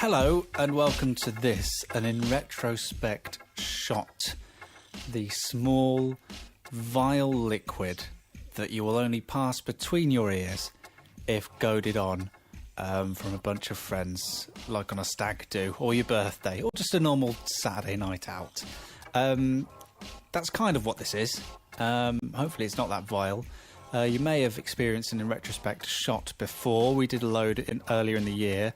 Hello and welcome to this, an InRetroSpect shot. The small, vile liquid that you will only pass between your ears if goaded on from a bunch of friends, like on a stag do, or your birthday, or just a normal Saturday night out. That's kind of what this is. Hopefully it's not that vile. You may have experienced an InRetroSpect shot before. We did a load earlier in the year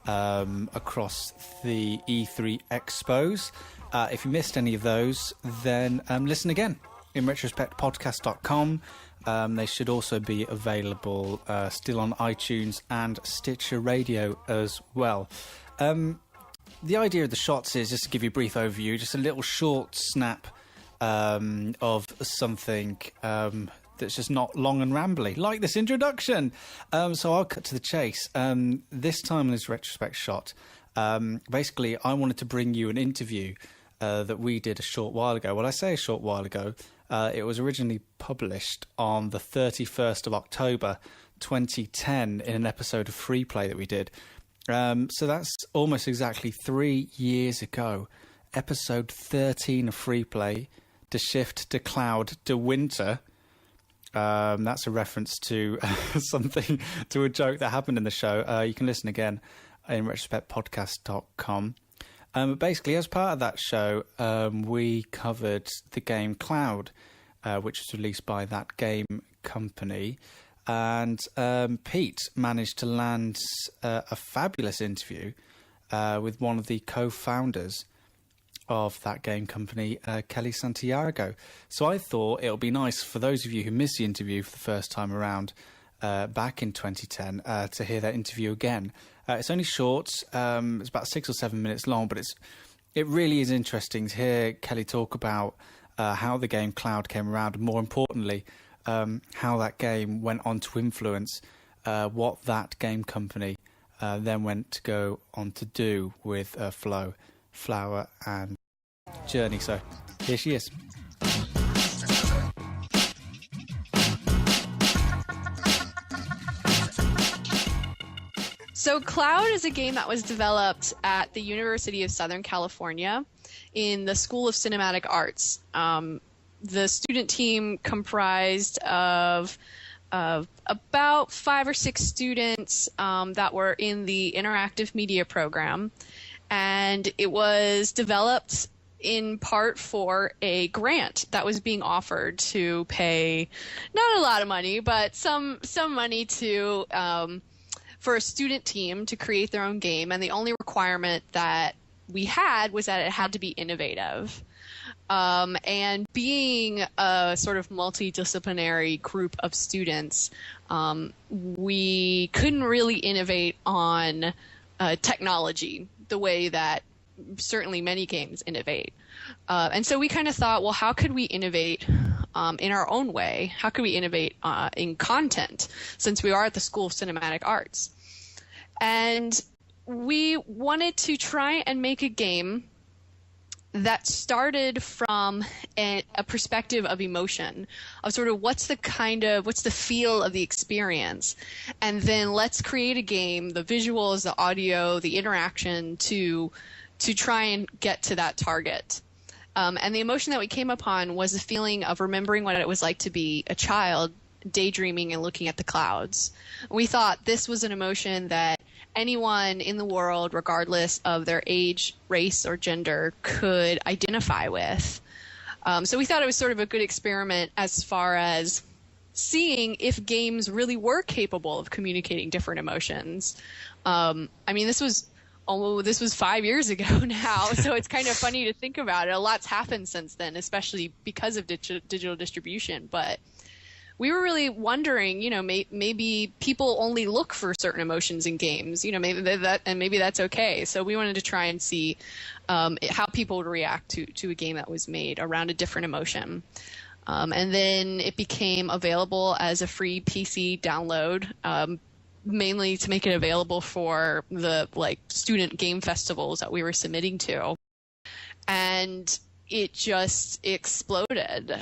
across the E3 Expos. If you missed any of those, then listen again. InRetroSpectPodcast.com. They should also be available still on iTunes and Stitcher Radio as well. The idea of the shots is just to give you a brief overview, just a little short snap of something that's just not long and rambly, like this introduction. So I'll cut to the chase. This time in this retrospect shot, basically I wanted to bring you an interview that we did a short while ago. Well, I say a short while ago. It was originally published on the 31st of October 2010 in an episode of Free Play that we did. So that's almost exactly 3 years ago. Episode 13 of Free Play, To Shift, To Cloud, To Winter. That's a reference to something, to a joke that happened in the show. You can listen again in InRetroSpectPodcast.com. But basically, as part of that show, we covered the game Cloud, which was released by Thatgamecompany. And Pete managed to land a fabulous interview with one of the co-founders of that game company, Kellee Santiago. So I thought it would be nice for those of you who missed the interview for the first time around back in 2010 to hear that interview again. It's only short. It's about 6 or 7 minutes long, but it really is interesting to hear Kellee talk about how the game Cloud came around, and more importantly, how that game went on to influence what that game company then went to go on to do with Flower and Journey. So here she is. So Cloud is a game that was developed at the University of Southern California in the School of Cinematic Arts. The student team comprised of about 5 or 6 students that were in the interactive media program. And it was developed in part for a grant that was being offered to pay not a lot of money, but some money to for a student team to create their own game. And the only requirement that we had was that it had to be innovative. And being a sort of multidisciplinary group of students, we couldn't really innovate on technology the way that certainly many games innovate. And so we kind of thought, well, how could we innovate in our own way? How could we innovate in content, since we are at the School of Cinematic Arts? And we wanted to try and make a game that started from a perspective of emotion, of sort of what's the feel of the experience, and then let's create a game, the visuals, the audio, the interaction to try and get to that target. And the emotion that we came upon was the feeling of remembering what it was like to be a child, daydreaming and looking at the clouds. We thought this was an emotion that anyone in the world, regardless of their age, race, or gender, could identify with. So we thought it was sort of a good experiment as far as seeing if games really were capable of communicating different emotions. I mean, this was 5 years ago now, so it's kind of funny to think about it. A lot's happened since then, especially because of digital distribution. But we were really wondering, maybe people only look for certain emotions in games, maybe that's okay. So we wanted to try and see how people would react to a game that was made around a different emotion. And then it became available as a free PC download, mainly to make it available for the student game festivals that we were submitting to. And it just exploded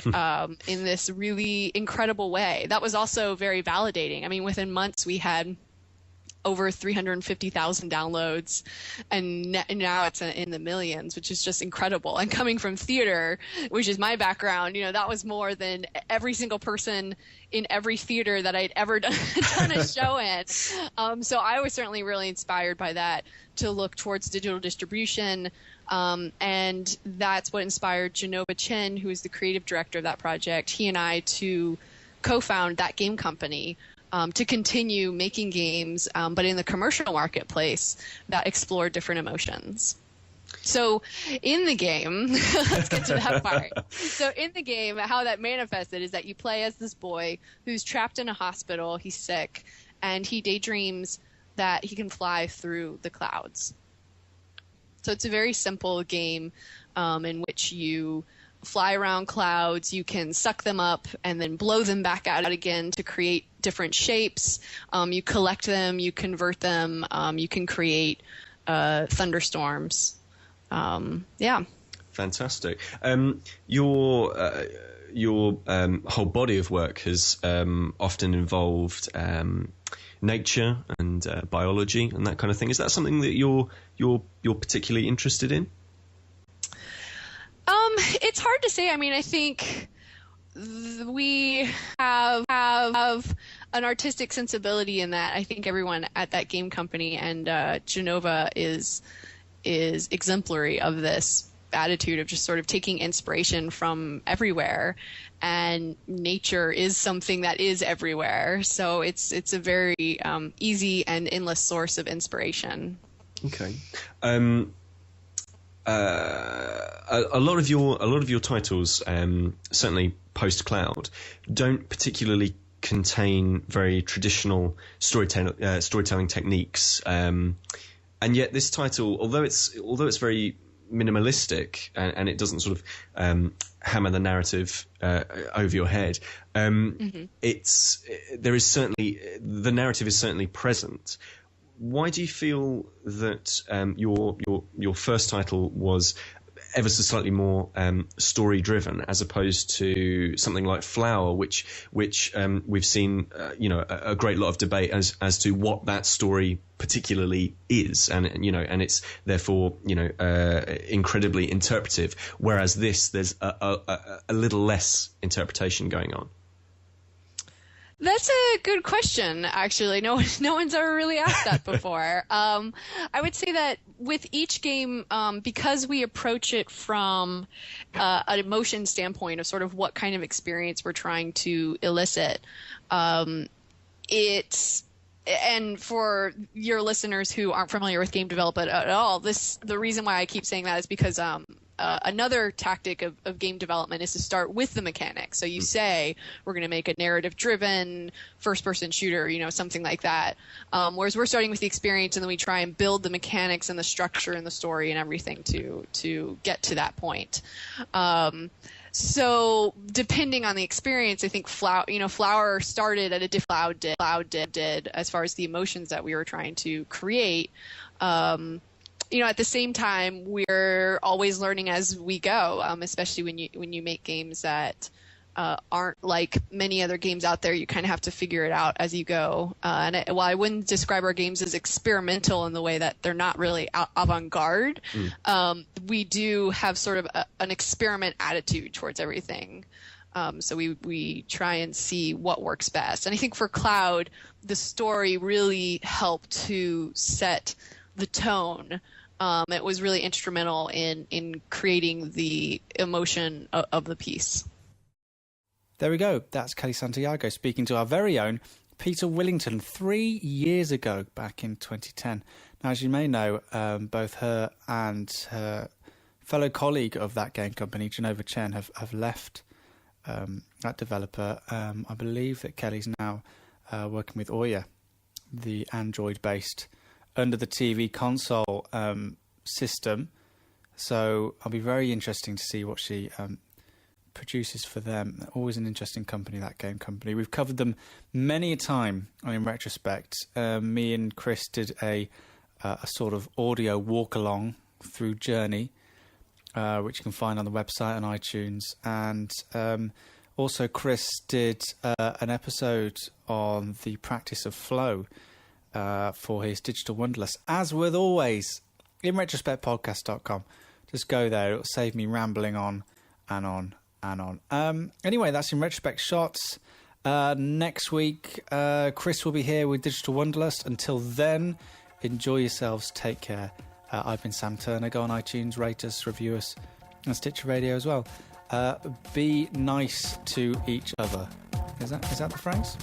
in this really incredible way. That was also very validating. I mean, within months we had over 350,000 downloads, and now it's in the millions, which is just incredible. And coming from theater, which is my background, that was more than every single person in every theater that I'd ever done a show in. So I was certainly really inspired by that, to look towards digital distribution. And that's what inspired Genova Chen, who is the creative director of that project, he and I to co-found Thatgamecompany, to continue making games, but in the commercial marketplace that explore different emotions. So in the game, let's get to that part. So in the game, how that manifested is that you play as this boy who's trapped in a hospital, he's sick, and he daydreams that he can fly through the clouds. So it's a very simple game in which you fly around clouds, you can suck them up and then blow them back out again to create different shapes. You collect them, you convert them, you can create thunderstorms. Fantastic. Your whole body of work has often involved nature and biology and that kind of thing. Is that something that you're particularly interested in? It's hard to say. I mean, I think we have an artistic sensibility in that. I think everyone at that game company, and Genova is exemplary of this attitude of just sort of taking inspiration from everywhere, and nature is something that is everywhere. So it's a very easy and endless source of inspiration. Okay. A lot of your titles, certainly post-cloud, don't particularly contain very traditional storytelling techniques, and yet this title, although it's very minimalistic and it doesn't sort of hammer the narrative over your head, the narrative is certainly present. Why do you feel that your first title was ever so slightly more story driven, as opposed to something like Flower, which we've seen a great lot of debate as to what that story particularly is, and it's therefore incredibly interpretive, whereas there's a little less interpretation going on? That's a good question, actually. No one's ever really asked that before. I would say that with each game, because we approach it from an emotion standpoint of sort of what kind of experience we're trying to elicit, and for your listeners who aren't familiar with game development at all, the reason why I keep saying that is because another tactic of game development is to start with the mechanics. So you say, we're going to make a narrative-driven first-person shooter, something like that. Whereas we're starting with the experience, and then we try and build the mechanics and the structure and the story and everything to get to that point. So depending on the experience, I think Flower started at a different Cloud did as far as the emotions that we were trying to create. At the same time, we're always learning as we go, especially when you make games that aren't like many other games out there. You kind of have to figure it out as you go. While I wouldn't describe our games as experimental in the way that they're not really avant-garde, we do have sort of an experiment attitude towards everything. So we try and see what works best. And I think for Cloud, the story really helped to set the tone. It was really instrumental in creating the emotion of the piece. There we go. That's Kellee Santiago speaking to our very own Peter Willington 3 years ago, back in 2010. Now, as you may know, both her and her fellow colleague of that game company, Genova Chen, have left that developer. I believe that Kelly's now working with Ouya, the Android-based under the TV console system. So I'll be very interesting to see what she produces for them. Always an interesting company, that game company. We've covered them many a time in retrospect. Me and Chris did a sort of audio walk along through Journey, which you can find on the website on iTunes. And also Chris did an episode on the practice of flow, for his Digital Wonderlist. As with always, InRetroSpectPodcast.com. Just go there. It'll save me rambling on and on and on. Anyway, that's In Retrospect Shots. Next week, Chris will be here with Digital Wonderlist. Until then, enjoy yourselves. Take care. I've been Sam Turner. Go on iTunes, rate us, review us, and Stitcher Radio as well. Be nice to each other. Is that the phrase?